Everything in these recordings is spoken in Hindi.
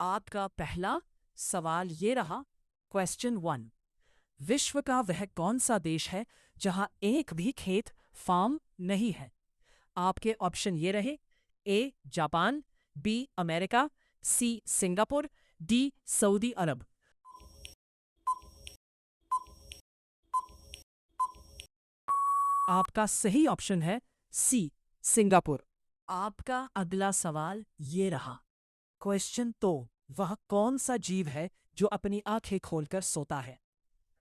आपका पहला सवाल ये रहा, क्वेश्चन 1। विश्व का वह कौन सा देश है जहां एक भी खेत फार्म नहीं है? आपके ऑप्शन ये रहे, A Japan, B America, C Singapore, D Saudi Arabia. आपका सही ऑप्शन है सी सिंगापुर। आपका अगला सवाल ये रहा, क्वेश्चन तो वह कौन सा जीव है जो अपनी आंखें खोलकर सोता है?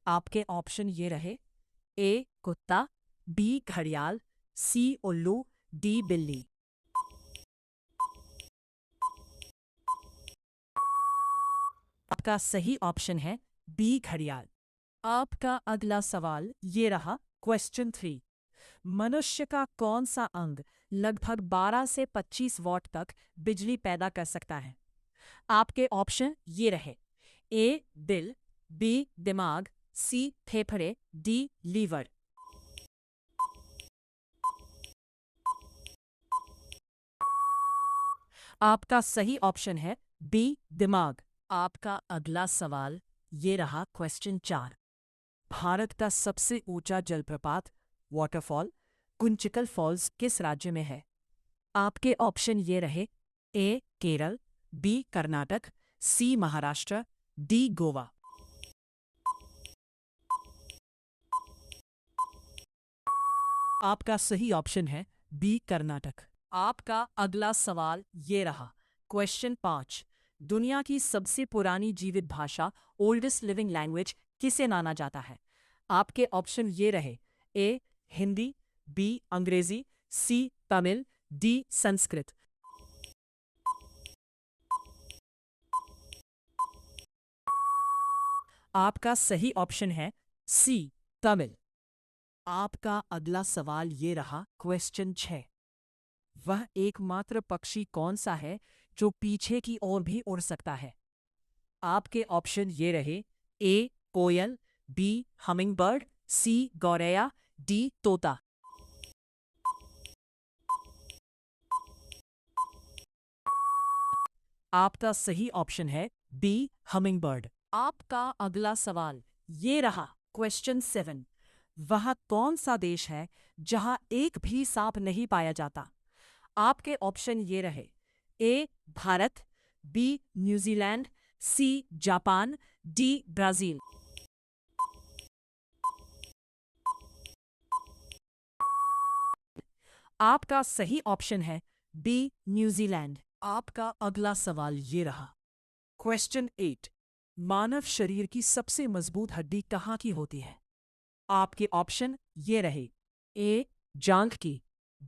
आपके ऑप्शन ये रहे, ए कुत्ता, बी घड़ियाल, सी उल्लू, डी बिल्ली। आपका सही ऑप्शन है बी घड़ियाल। आपका अगला सवाल ये रहा, क्वेश्चन 3। मनुष्य का कौन सा अंग लगभग 12 से 25 वॉट तक बिजली पैदा कर सकता है? आपके ऑप्शन ये रहे, ए दिल, बी दिमाग, सी फेफड़े, डी लीवर। आपका सही ऑप्शन है बी दिमाग। आपका अगला सवाल ये रहा, क्वेश्चन 4। भारत का सबसे ऊंचा जलप्रपात वाटरफॉल कुंचिकल फॉल्स किस राज्य में है? आपके ऑप्शन ये रहे, ए केरल, बी कर्नाटक, सी महाराष्ट्र, डी गोवा। आपका सही ऑप्शन है बी कर्नाटक। आपका अगला सवाल ये रहा, क्वेश्चन 5। दुनिया की सबसे पुरानी जीवित भाषा ओल्डेस्ट लिविंग लैंग्वेज किसे माना जाता है? आपके ऑप्शन ये रहे, ए हिंदी, बी अंग्रेजी, सी तमिल, डी संस्कृत। आपका सही ऑप्शन है सी तमिल। आपका अगला सवाल ये रहा, क्वेश्चन 6। वह एकमात्र पक्षी कौन सा है जो पीछे की ओर भी उड़ सकता है? आपके ऑप्शन ये रहे, ए कोयल, बी हमिंगबर्ड, सी गौरैया, डी तोता। आपका सही ऑप्शन है बी हमिंगबर्ड। आपका अगला सवाल ये रहा, क्वेश्चन 7। वह कौन सा देश है जहां एक भी सांप नहीं पाया जाता? आपके ऑप्शन ये रहे, A Bharat, B New Zealand, C Japan, D Brazil. आपका सही ऑप्शन है बी न्यूजीलैंड। आपका अगला सवाल ये रहा, क्वेश्चन 8। मानव शरीर की सबसे मजबूत हड्डी कहाँ की होती है? आपके ऑप्शन ये रहे, ए जांघ की,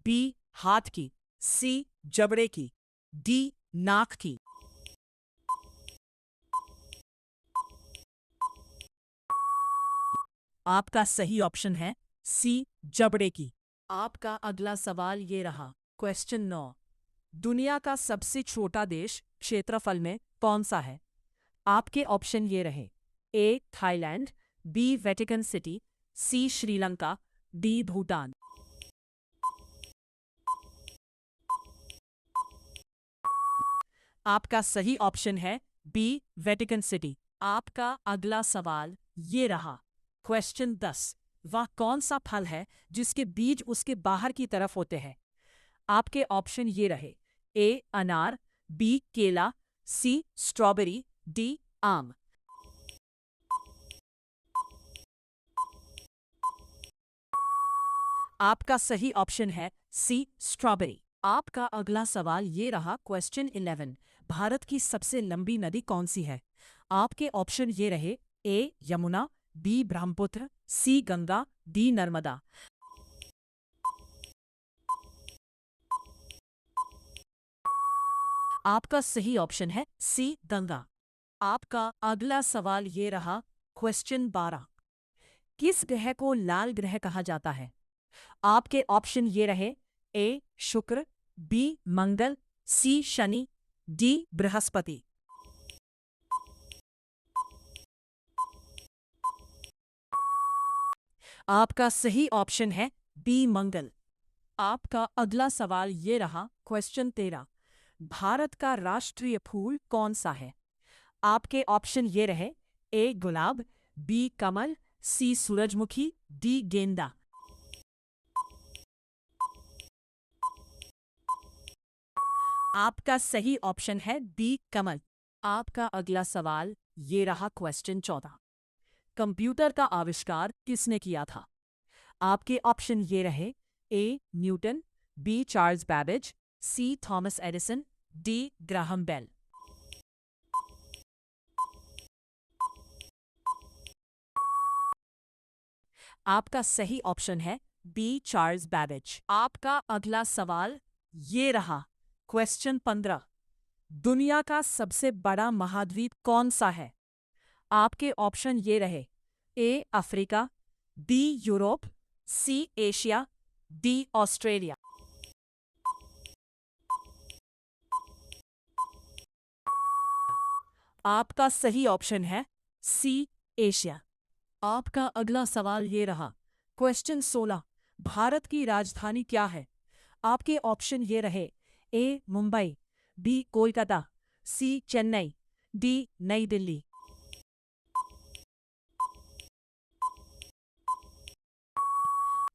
बी हाथ की, सी जबड़े की, डी नाक की। आपका सही ऑप्शन है सी जबड़े की। आपका अगला सवाल ये रहा, क्वेश्चन 9। दुनिया का सबसे छोटा देश क्षेत्रफल में कौन सा है? आपके ऑप्शन ये रहे, A Thailand, B Vatican city, C Sri Lanka, D Bhutan. आपका सही ऑप्शन है बी वेटिकन सिटी। आपका अगला सवाल ये रहा, क्वेश्चन 10। वह कौन सा फल है जिसके बीज उसके बाहर की तरफ होते हैं? आपके ऑप्शन ये रहे, ए अनार, बी केला, सी स्ट्रॉबेरी, डी आम। आपका सही ऑप्शन है सी स्ट्रॉबेरी। आपका अगला सवाल ये रहा, क्वेश्चन 11। भारत की सबसे लंबी नदी कौन सी है? आपके ऑप्शन ये रहे, ए यमुना, बी ब्रह्मपुत्र, सी गंगा, डी नर्मदा। आपका सही ऑप्शन है सी गंगा। आपका अगला सवाल ये रहा, क्वेश्चन 12। किस ग्रह को लाल ग्रह कहा जाता है? आपके ऑप्शन ये रहे, ए शुक्र, बी मंगल, सी शनि, डी बृहस्पति। आपका सही ऑप्शन है बी मंगल। आपका अगला सवाल ये रहा, क्वेश्चन 13। भारत का राष्ट्रीय फूल कौन सा है? आपके ऑप्शन ये रहे, ए गुलाब, बी कमल, सी सूरजमुखी, डी गेंदा। आपका सही ऑप्शन है बी कमल। आपका अगला सवाल ये रहा, क्वेश्चन 14। कंप्यूटर का आविष्कार किसने किया था? आपके ऑप्शन ये रहे, A Newton, B Charles Babbage, C Thomas Edison, D Graham Bell. आपका सही ऑप्शन है बी चार्ल्स बैबेज। आपका अगला सवाल ये रहा, क्वेश्चन 15। दुनिया का सबसे बड़ा महाद्वीप कौन सा है? आपके ऑप्शन ये रहे, A Africa, B Europe, C Asia, D Australia. आपका सही ऑप्शन है सी एशिया। आपका अगला सवाल ये रहा, क्वेश्चन 16। भारत की राजधानी क्या है? आपके ऑप्शन ये रहे, ए मुंबई, बी कोलकाता, सी चेन्नई, डी नई दिल्ली।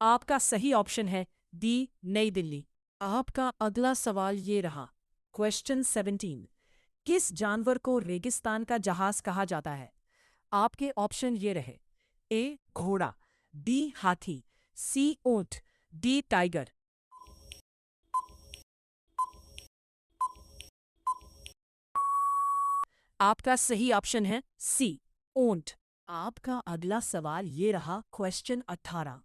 आपका सही ऑप्शन है डी नई दिल्ली। आपका अगला सवाल ये रहा, क्वेश्चन 17। किस जानवर को रेगिस्तान का जहाज कहा जाता है? आपके ऑप्शन ये रहे, ए घोड़ा, बी हाथी, सी ऊंट, डी टाइगर। आपका सही ऑप्शन है सी ऊंट। आपका अगला सवाल ये रहा, क्वेश्चन 18।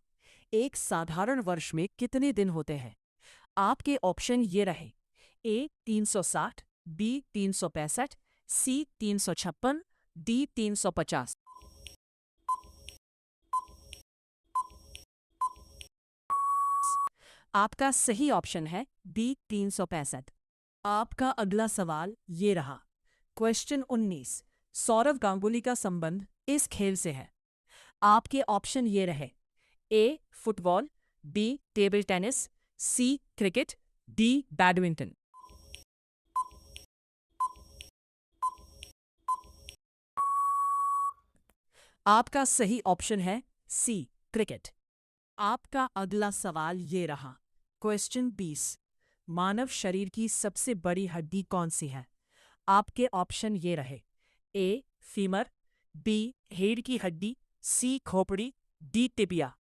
एक साधारण वर्ष में कितने दिन होते हैं? आपके ऑप्शन ये रहे, ए 360, बी 365, सी 356, डी 350। आपका सही ऑप्शन है बी 365। आपका अगला सवाल ये रहा, क्वेश्चन 19। सौरव गांगुली का संबंध इस खेल से है। आपके ऑप्शन ये रहे, ए फुटबॉल, बी टेबल टेनिस, सी क्रिकेट, डी बैडमिंटन। आपका सही ऑप्शन है सी क्रिकेट। आपका अगला सवाल ये रहा, क्वेश्चन 20। मानव शरीर की सबसे बड़ी हड्डी कौन सी है? आपके ऑप्शन ये रहे, ए फीमर, बी रीढ़ की हड्डी, सी खोपड़ी, डी टिबिया।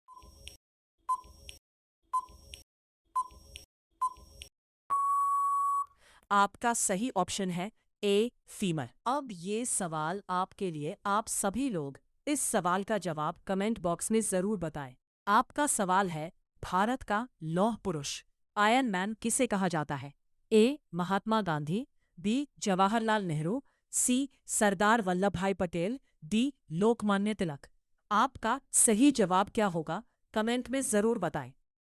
आपका सही ऑप्शन है ए फीमर। अब ये सवाल आपके लिए, आप सभी लोग इस सवाल का जवाब कमेंट बॉक्स में जरूर बताएं। आपका सवाल है, भारत का लौह पुरुष आयरन मैन किसे कहा जाता है? ए महात्मा गांधी, बी जवाहरलाल नेहरू, सी सरदार वल्लभ भाई पटेल, डी लोकमान्य तिलक। आपका सही जवाब क्या होगा, कमेंट में जरूर बताएं।